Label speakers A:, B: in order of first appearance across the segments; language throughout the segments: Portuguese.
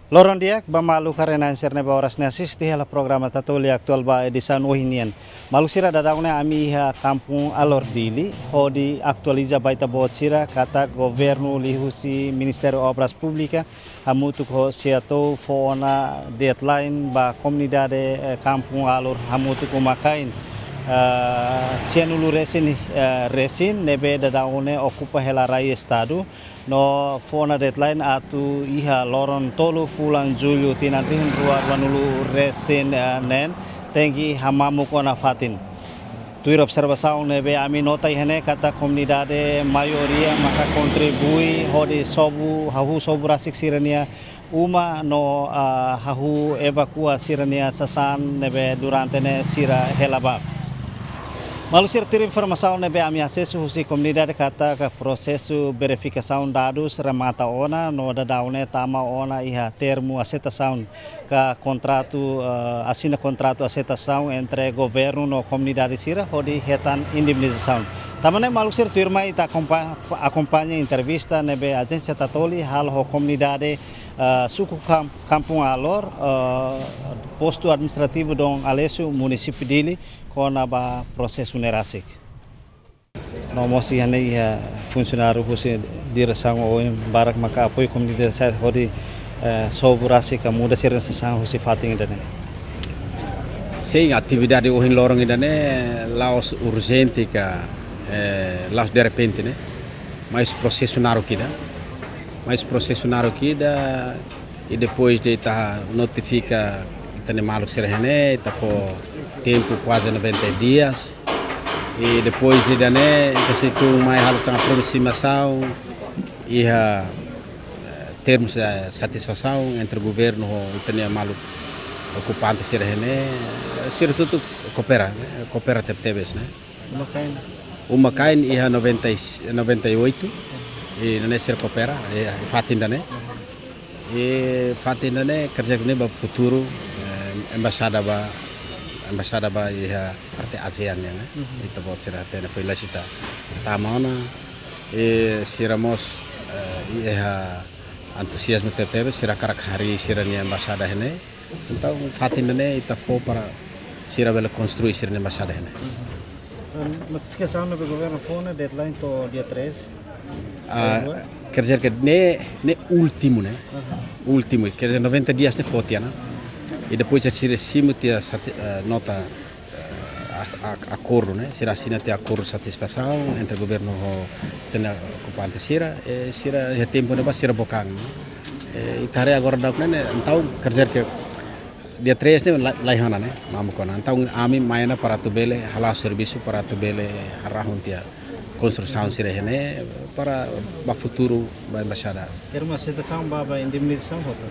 A: Loron diak ba malu karena serne ba oras na assist hela programa tatoli aktual ba edisan ohinian. Malu sira dadaune ami ha kampung Alor Dili hodi aktualiza baita bocira kata governo lihusi Ministério Obras Públicas hamutuk ho siatou fona deadline ba comunidade kampung Alor hamutuk umakain sianulu resin nebe dadaune ocupa hela rai estado no fona deadline atu iha loron tolu fulan julho tinanrihun ruar wanulu resin nen tengi hamamu kona fatin tuir observação nebe ami nota ihane kata comunidade maioria maka contribui hodi sobu hahu sobu rasik sirania uma no hahu evakua sirania sasan nebe durante ne sira helaba. Malu ter informação nebe ami acesso husi comunidade kata ka processo verificação dados remata ona no dadaune tama ona iha termo aceitação ka contrato assina contrato aceitação entre governo no comunidade sira hodi hetan indemnização. Tamane malu turma ita acompanha entrevista nebe agência tatoli hal ho comunidade suku kampung Alor posto administrativo dong Alessio município Dili kona ba processo nerasik. Nomosi hane ia funcionário husi direção o barak maka apoio comunidade sar hodi sobu rasik muda sirna sesang husi fating dane.
B: Sim, atividade hoje em Lorong ainda laos urgente ka laos de repente né, mas processo naro kida, e depois de tá notifica tane maluk serhene tá for tempo quase 90 dias e depois de dané se tu mais hal tang aproximação e termos de satisfação entre o governo e tane maluk ocupante serhene ser tudo coopera tebes né. Uma kain iha 98 e não ser coopera fatin dane e fatin dane kerja ne ba futuro embaixada ba iha parte ASEAN ya itu buat cerita na foi lasita tamana e siramos iha entusiasmo tebe sira karak hari sirania embaixada hene então fatin dane ita fo para sira bela construir sirania embaixada hene.
A: Notificação do governo fona deadline to dia 3.
B: Quer dizer que ne último né, último, quer dizer 90 dias ne fotia né, e depois já se recebe nota acordo né, será assina te acordo de satisfação entre o governo e o ocupante sira já tempo ne basira bocang e tare agora da né, então quer dizer que dia 3 ne laihana né, mamu kona então ami maina para tu bele hala serviço para tu bele harahun tia construção sirene para o futuro ba embaixada.
A: Termo aceitação ba indemnização hotel.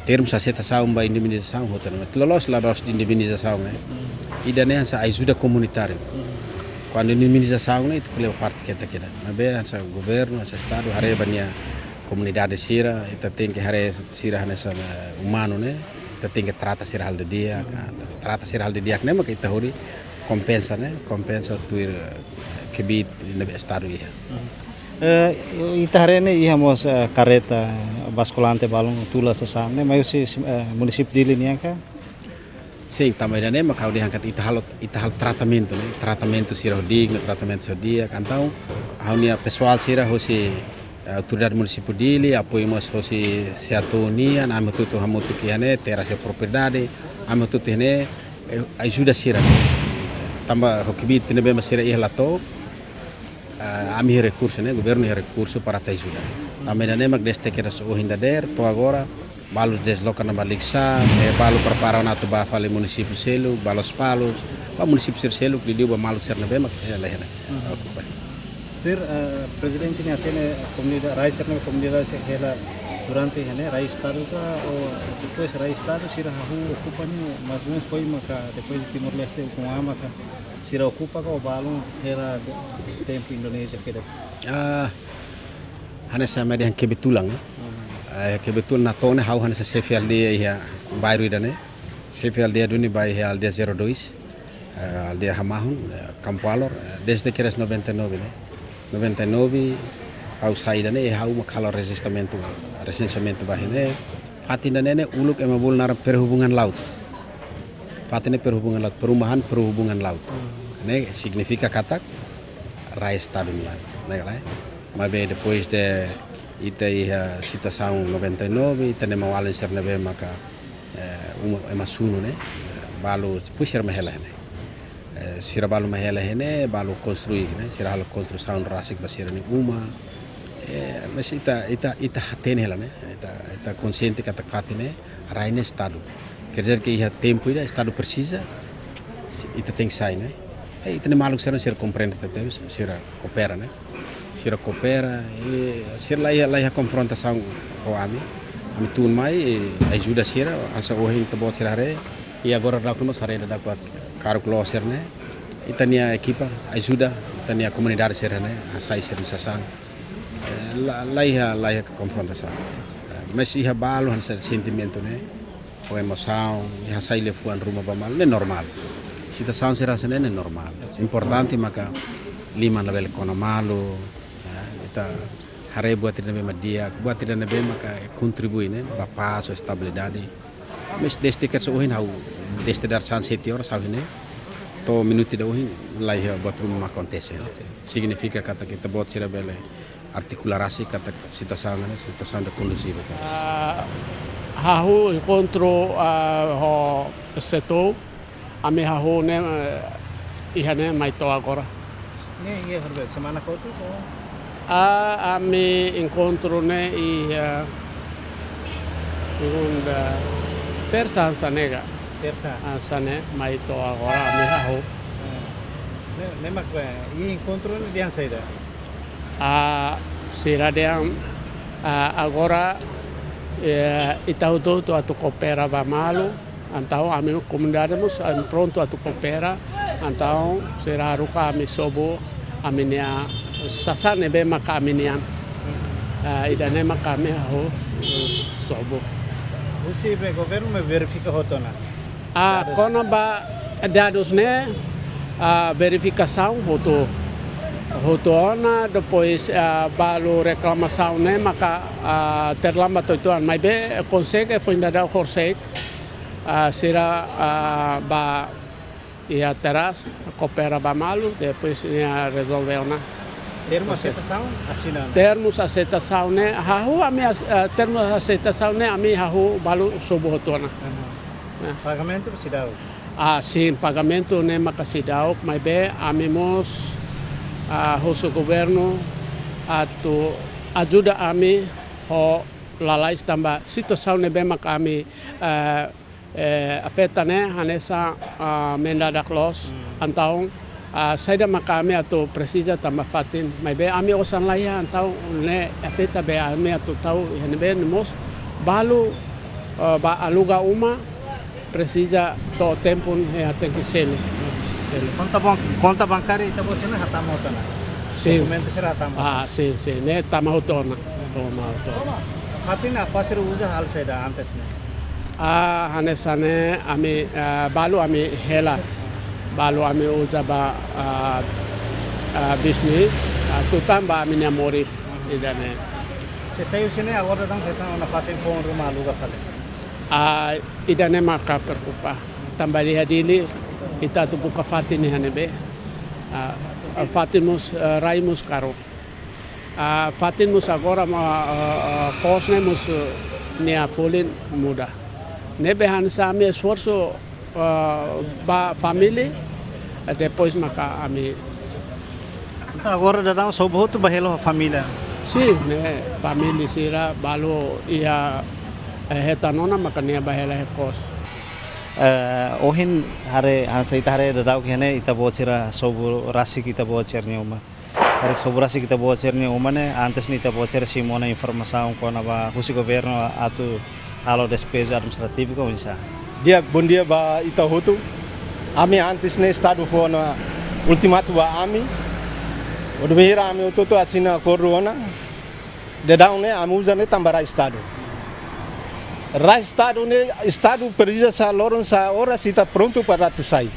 B: Termos aceitação ba indemnização hotel. Lolos lá ba indemnização né. E daí essa ajuda comunitária. Quando indemnização né itu leva parte kita kita. Mas bem essa governo, essa estado harebanya comunidade sira, itu tem que hare sira nessa humano né. Itu tem que trata sira hal de dia, né, mas kita hori compensa né, compensa tuir kebit nebe estado iha.
A: Itarene ihamos carreta basculante balong tula sesame mayu si município Dili nianka.
B: Sim, também né, mas kau diangkat itahal tratamento né, tratamento sira digno, tratamento sodia, então haunia pessoal sira hosi autoridade município Dili apoiamos hosi seatonia, namo tutu hamutu kiane terasa propriedade, amo tutu ne ajuda sira. Tambah hokibit nebe masira ihlato ami recurso né, governo recurso para te ajudar. Também né, mas deste que o hindader to agora balos desloca na baliksa, balo prepara na tuba fale município selo, balos palos, ba município selo que deu ba malu ser nebe mas lehena. Ocupa.
A: Ter presidente ni atene comunidade rai ser na comunidade se hela durante hene rai estado ka o depois rai estado sira hahu ocupa ni mais ou menos foi maka depois de Timor Leste com maka sira ocupa ko balong era tempo Indonesia kedas.
B: Hanessa median kebetulan kebetulan na tone hau hanessa CFLD ya bairro idane CFLD duni bai ya aldeia 02 aldeia Hamahun Campo Alor desde que eres 99 né 99 au saída né hau makalo recenseamento bahine fatin dan nenek uluk ema bulnar perhubungan laut. Fatin perhubungan laut, perumahan perhubungan laut. Né significa katak rai estado lá, né? Mas bem depois de ita a situação 99 ita ne mawalen sernebe maka ema sunu né balu pusher mahela né. Sira balu mahela hene balu construir né sira halo construção rasik basir ni uma mas ita hatene hela né ita consciente kata katine raine estado quer dizer que ia tempo ida estado precisa ita tem que sair né ita ne maluk sira compreende até sira coopera né sira coopera e sira lá ia confrontação com ami tun mai ajuda sira asa ohin tabot sira re e agora dá como sare da com caro closer né itania equipa ajuda itania comunidade sira né asai sira sasang lá ia confrontação mas ia balo han sentimento né o emoção ia sai le fuan rumah bamal é normal situação sira sene é normal importante maka lima level economalo ita hare buat tidak media buat tidak nabe maka contribui né bapa sua estabilidade mas desde que so hin hau desde dar san 7 horas sabe né to minuto da hin lá ia buat rumah acontece significa kata kita buat sira bele articularasi kata situação de conduziva
C: hahu encontro ho setor ame hahu né ihane mai to agora
A: Ini ia harus semana kau tu?
C: ame encontro né segunda persa sanega
A: Persa.
C: sane mai to agora ame hahu
A: Nemak ini encontro ni dia saida.
C: Será de agora Itaú todo a tu coopera va malo, então a minha comunidade mus pronto a tu coopera, então será ruka a mi sobo a minha sasane be maka a minha idane maka me ho sobo.
A: Usi be governo me verifica hotona.
C: Quando ba dados né verificação Rotona, depois balu reclamação né, maka terlambat tuan, mas be consegue foi ainda dar o consegue, será ba ia teras coopera ba malu, depois ia resolver na.
A: Termo aceitação assinando.
C: Termos aceitação né, hahu a minha termos aceitação né, a minha hahu balu sobo rotona.
A: Pagamento se dá.
C: Sim, pagamento né, maka se dá, mas be amemos o governo atau ajuda kami ho lalais tambah situação nebe mak kami afeta ne hanesa mendadak los antau saida mak kami atau precisa tambah fatin mai be ami osan laya antau ne afeta be ami atau tau nebe nemos balu ba aluga uma precisa to tempo tem que ser
A: Conta bancária ita bo sina hatamo tona.
C: Sim.
A: Documento sira hatamo.
C: Sim, né, tama hotona.
A: Fatin apa sira usa hal seda antes ne.
C: Hanesane ami balu ami hela. Balu ami usa ba business tutam ba ami moris idane.
A: Sesayu sini agora dang kita na fatin phone rumah luga fale.
C: Idane maka perkupa. Tambah dihadili kita tu buka fatin ni hanebe, fatimus raimus karo, fatimus agora kosne mus nia folin muda, nebe hansami esforço ba família, depois maka ami.
A: Agora dadang sobo tu bahelo família.
C: Sim, né, família sira balu ia hetanona maka nia bahela kos.
A: Ohin hare hansa ita hare dadau kene ita bocira sobu rasi kita bocernya uma hare sobu rasi kita bocernya uma ne antes ni ita bocer simona informação com a husi governo atu halo despesa administrativa com isso
D: bom dia ba ita hotu ami antes ne estado foi na ultimato ba ami o devera ami o toto assina corona dadau ne ami usa ne tambara estado Estado precisa sa lorong sa horas está pronto para tu sair.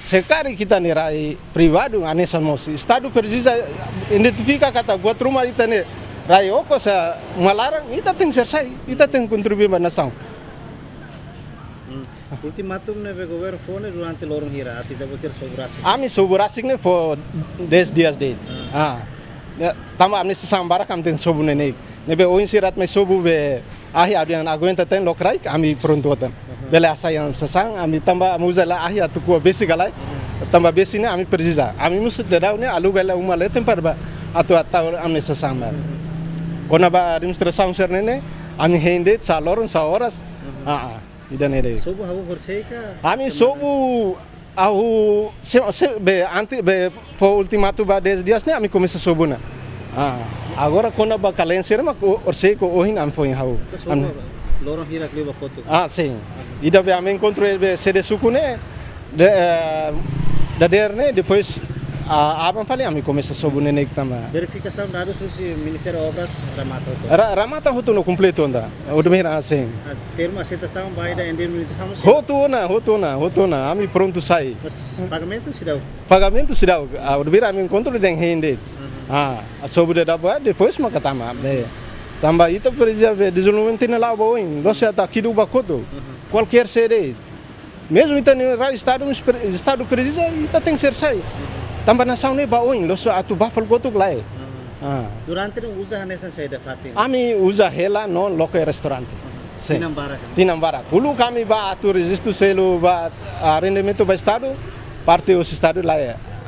D: Sekarang kita ni rai privado anessa mos. Estado precisa identifica kata buat rumah kita ni Raio coisa melarang, ita tem selesai, ita tem contribuir para a nação.
A: Ultimatum ne governo fone durante lorong hira ati da bocor sobrasi.
D: Ami sobrasik ne for 10 dias dele. Tama amne sambara kam tem sobu ne nebe oin sirat me sobu be ahi adian aguenta tem lokrai ami pronto tan. Bele asa yang sesang ami tamba amuza la ahi atu ko besi galai. Tamba besi ne ami precisa. Ami mus dedau ne alu gala uma le tempat ba atu atau amne sesang ba. Kona ba administração sernene ami hende salorun sa horas. Idan ere.
A: Sobu hawo horsei ka.
D: Ami sobu au be anti be for ultimato ba 10 dias ne ami começa sobu na. Agora quando ba calencer ma orsei ko ohin am foi hau.
A: Lorong hira kliba kotu.
D: Sim. Ida be ami encontro be sede suku ne da der ne depois abang falei ami começa sobu ne nek tama.
A: Verificação dados susi Ministério Obras Ramata hoto.
D: Ramata hoto no completo onda. O de mira sim.
A: As termo aceitação vai da indenização.
D: Hoto na ami pronto sai.
A: Mas pagamento se deu.
D: Pagamento se dá. O de mira ami encontro den rende. Sobu de daba depois maka tama. Tamba ita precisa ver desenvolvimento na lá boin. Você está aqui do bacoto. Qualquer sede. Mesmo ita no estado precisa ita tem que ser sai. Tamba nação ne baoin. Loso atu bafal goto glai.
A: Durante não usa nessa saída Fatim.
D: Ami usa hela no local restaurante. Tinambara. Hulu kami ba atu registro selo ba rendimento ba estado parte o estado lá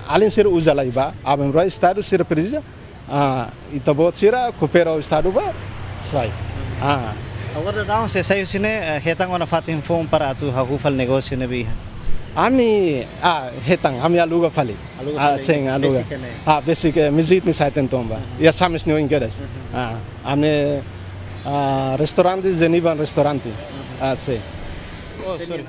D: além ser usa lá ba abem ro estado ser precisa itabo sira coopera o estado ba sai.
A: Agora daon se sayo sine hetang ona Fatim phone para atu hagufal negócio ne bihan.
D: Ami hetang ami aluga fali. Sim aluga. Basic music ni saiten tomba. Ya samis no ingedas. Amne restaurante Zenivan restaurante. Sim.
A: Oh sorry.